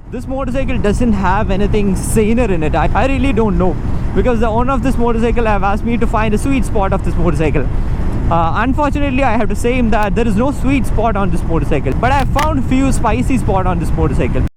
This motorcycle doesn't have anything saner in it. I really don't know, because the owner of this motorcycle have asked me to find a sweet spot of this motorcycle. Unfortunately, I have to say him that there is no sweet spot on this motorcycle, but I found few spicy spot on this motorcycle.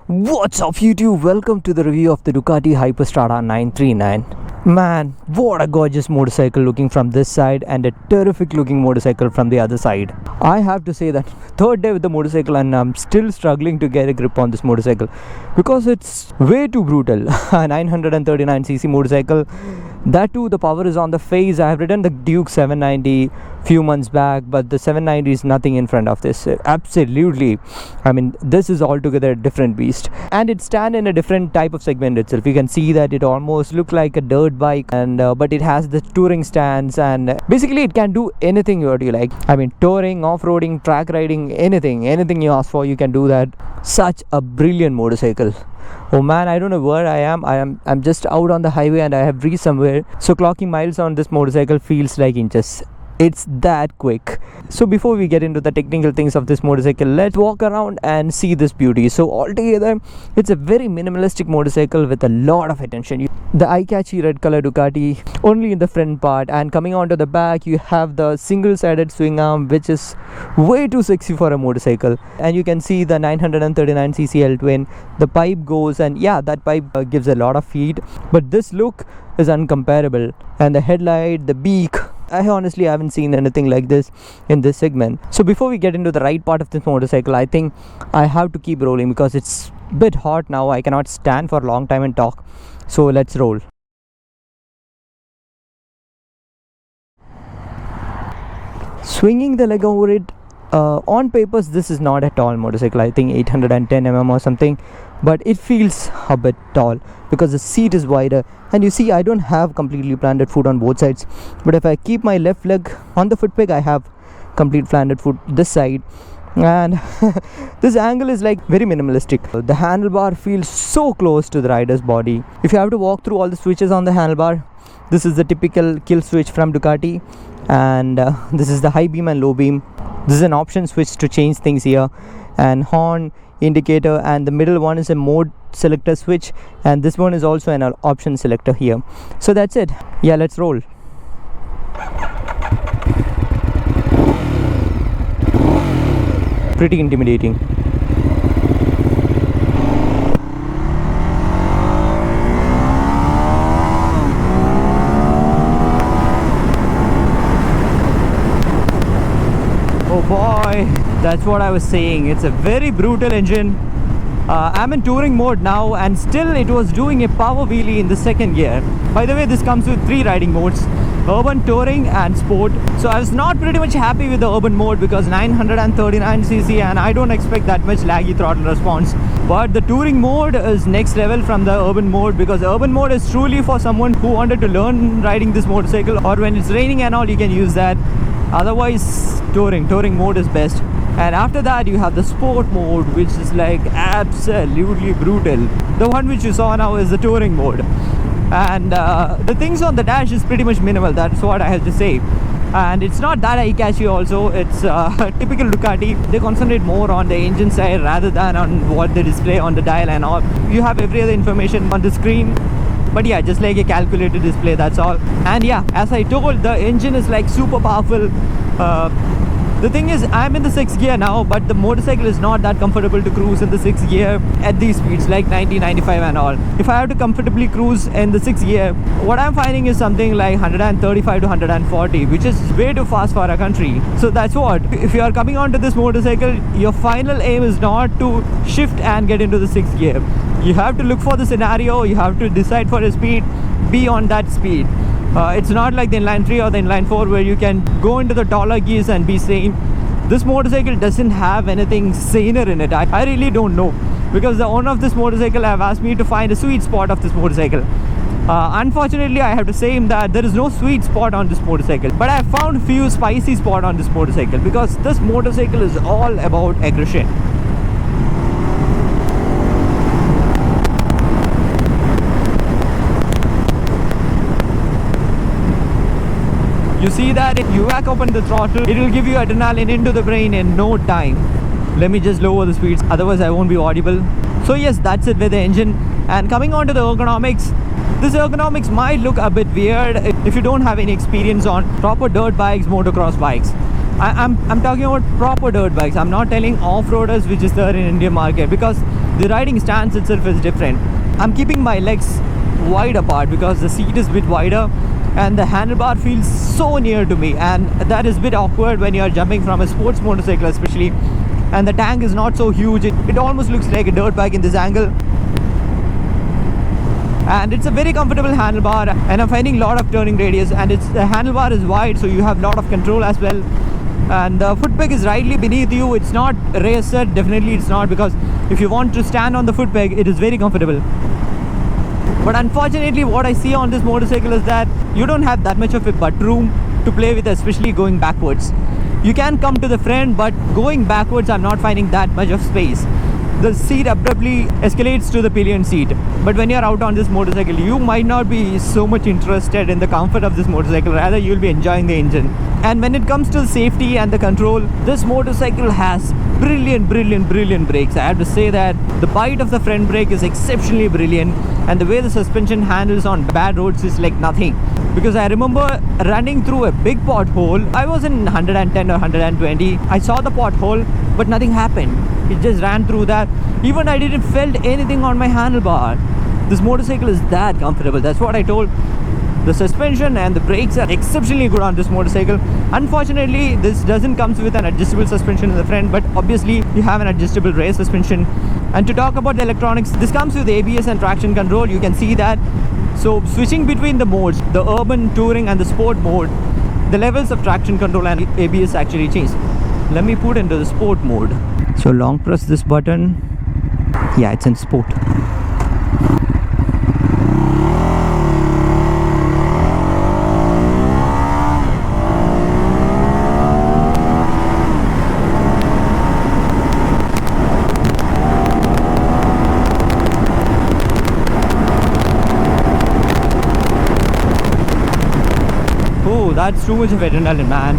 What's up YouTube, welcome to the review of the Ducati Hyperstrada 939. Man, what a gorgeous motorcycle looking from this side and a terrific looking motorcycle from the other side. I have to say that third day with the motorcycle and I'm still struggling to get a grip on this motorcycle because it's way too brutal. A 939cc motorcycle, that too the power is on the face. I have ridden the Duke 790 few months back, but the 790 is nothing in front of this. Absolutely, I mean, this is altogether a different beast, and it stands in a different type of segment itself. You can see that it almost looks like a dirt bike, and but it has the touring stance, and basically it can do anything what you like. I mean, touring, off-roading, track riding, anything you ask for, you can do that. Such a brilliant motorcycle. Oh man, I don't know where I am. I'm just out on the highway and I have reached somewhere. So clocking miles on this motorcycle feels like inches. It's that quick. So before we get into the technical things of this motorcycle, let's walk around and see this beauty. So altogether, it's a very minimalistic motorcycle with a lot of attention. The eye-catchy red color Ducati only in the front part, and coming onto the back you have the single-sided swing arm, which is way too sexy for a motorcycle. And you can see the 939cc L-twin. The pipe goes, and yeah, that pipe gives a lot of feed, but this look is uncomparable. And the headlight, the beak, I honestly haven't seen anything like this in this segment. So before we get into the right part of this motorcycle, I think I have to keep rolling because it's a bit hot now. I cannot stand for a long time and talk. So let's roll. Swinging the leg over it, on papers this is not a tall motorcycle. I think 810mm or something, but it feels a bit tall because the seat is wider. And you see, I don't have completely planted foot on both sides, but if I keep my left leg on the foot peg, I have complete planted foot this side. And this angle is like very minimalistic. The handlebar feels so close to the rider's body. If you have to walk through all the switches on the handlebar, this is the typical kill switch from Ducati, and this is the high beam and low beam. This is an option switch to change things here, and horn, indicator, and the middle one is a mode selector switch, and this one is also an option selector here. So that's it. Yeah, let's roll. Pretty intimidating. Oh boy, that's what I was saying. It's a very brutal engine. I'm in touring mode now, and still it was doing a power wheelie in the second gear. By the way, this comes with 3 riding modes: urban, touring and sport. So I was not pretty much happy with the urban mode because 939cc, and I don't expect that much laggy throttle response. But the touring mode is next level from the urban mode, because the urban mode is truly for someone who wanted to learn riding this motorcycle, or when it's raining and all, you can use that. Otherwise, touring mode is best. And after that you have the sport mode, which is like absolutely brutal. The one which you saw now is the touring mode, and the things on the dash is pretty much minimal. That's what I have to say. And it's not that eye-catchy also. It's typical Ducati. They concentrate more on the engine side rather than on what they display on the dial and all. You have every other information on the screen, but yeah, just like a calculated display, that's all. And yeah, as I told, the engine is like super powerful. The thing is, I'm in the 6th gear now, but the motorcycle is not that comfortable to cruise in the 6th gear at these speeds, like 90, 95 and all. If I have to comfortably cruise in the 6th gear, what I'm finding is something like 135 to 140, which is way too fast for our country. So that's what. If you are coming onto this motorcycle, your final aim is not to shift and get into the 6th gear. You have to look for the scenario, you have to decide for a speed, be on that speed. It's not like the inline 3 or the inline 4 where you can go into the taller gears and be sane. This motorcycle doesn't have anything saner in it. I really don't know, because the owner of this motorcycle have asked me to find a sweet spot of this motorcycle. Unfortunately, I have to say him that there is no sweet spot on this motorcycle, but I found few spicy spot on this motorcycle, because this motorcycle is all about aggression. You see that if you whack open the throttle, it will give you adrenaline into the brain in no time. Let me just lower the speeds, otherwise I won't be audible. So yes, that's it with the engine. And coming on to the ergonomics, this ergonomics might look a bit weird if you don't have any experience on proper dirt bikes, motocross bikes. I'm talking about proper dirt bikes. I'm not telling off-roaders, which is there in Indian market, because the riding stance itself is different. I'm keeping my legs wide apart because the seat is a bit wider and the handlebar feels so near to me, and that is a bit awkward when you're jumping from a sports motorcycle especially, and the tank is not so huge. It almost looks like a dirt bike in this angle. And it's a very comfortable handlebar, and I'm finding a lot of turning radius, and the handlebar is wide, so you have a lot of control as well. And the foot peg is rightly beneath you. It's not racer, definitely it's not, because if you want to stand on the foot peg, it is very comfortable. But unfortunately, what I see on this motorcycle is that you don't have that much of a butt room to play with, especially going backwards. You can come to the front, but going backwards, I'm not finding that much of space. The seat abruptly escalates to the pillion seat. But when you're out on this motorcycle, you might not be so much interested in the comfort of this motorcycle, rather you'll be enjoying the engine. And when it comes to safety and the control, this motorcycle has brilliant brakes. I have to say that the bite of the front brake is exceptionally brilliant, and the way the suspension handles on bad roads is like nothing. Because I remember running through a big pothole. I was in 110 or 120. I saw the pothole, but nothing happened. It just ran through that. Even I didn't felt anything on my handlebar. This motorcycle is that comfortable. That's what I told. The suspension and the brakes are exceptionally good on this motorcycle. Unfortunately, this doesn't come with an adjustable suspension in the front, but obviously you have an adjustable rear suspension. And to talk about the electronics, this comes with ABS and traction control. You can see that. So switching between the modes, the urban, touring and the sport mode, the levels of traction control and ABS actually change. Let me put into the sport mode. So long press this button. Yeah, it's in sport. That's too much of adrenaline, man.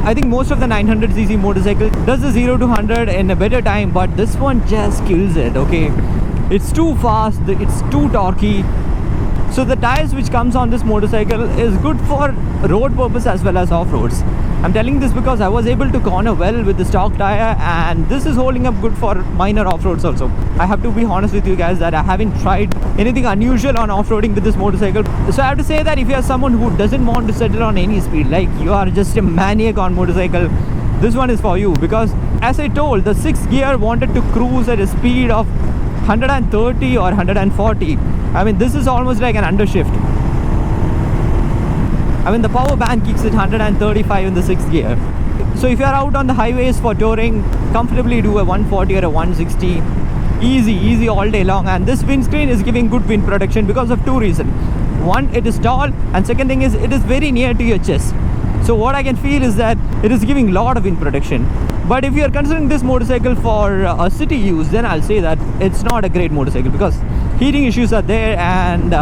I think most of the 900cc motorcycle does the 0 to 100 in a better time, but this one just kills it, okay? It's too fast, it's too torquey. So the tires which comes on this motorcycle is good for road purpose as well as off-roads. I'm telling this because I was able to corner well with the stock tire, and this is holding up good for minor off-roads also. I have to be honest with you guys that I haven't tried anything unusual on off-roading with this motorcycle. So I have to say that if you are someone who doesn't want to settle on any speed, like you are just a maniac on motorcycle, this one is for you. Because as I told, the 6th gear wanted to cruise at a speed of 130 or 140. I mean, this is almost like an undershift. I mean, the power band kicks at 135 in the 6th gear. So if you're out on the highways for touring, comfortably do a 140 or a 160. Easy all day long. And this windscreen is giving good wind protection because of two reasons. One, it is tall, and second thing is it is very near to your chest. So what I can feel is that it is giving a lot of wind protection. But if you are considering this motorcycle for a city use, then I'll say that it's not a great motorcycle, because heating issues are there, and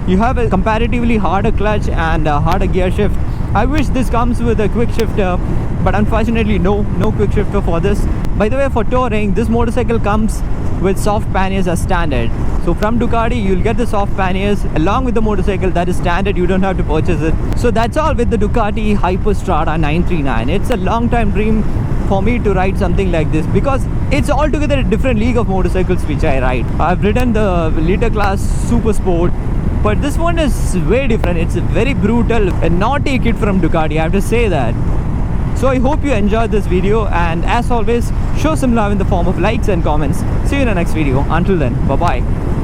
you have a comparatively harder clutch and a harder gear shift. I wish this comes with a quick shifter, but unfortunately no quick shifter for this. By the way, for touring, this motorcycle comes with soft panniers as standard. So from Ducati, you'll get the soft panniers along with the motorcycle. That is standard, you don't have to purchase it. So that's all with the Ducati Hyperstrada 939. It's a long time dream for me to ride something like this, because it's altogether a different league of motorcycles which I ride. I've ridden the Liter class Super Sport, but this one is way different. It's a very brutal, a naughty kid from Ducati, I have to say that. So I hope you enjoyed this video, and as always, show some love in the form of likes and comments. See you in the next video. Until then, bye bye.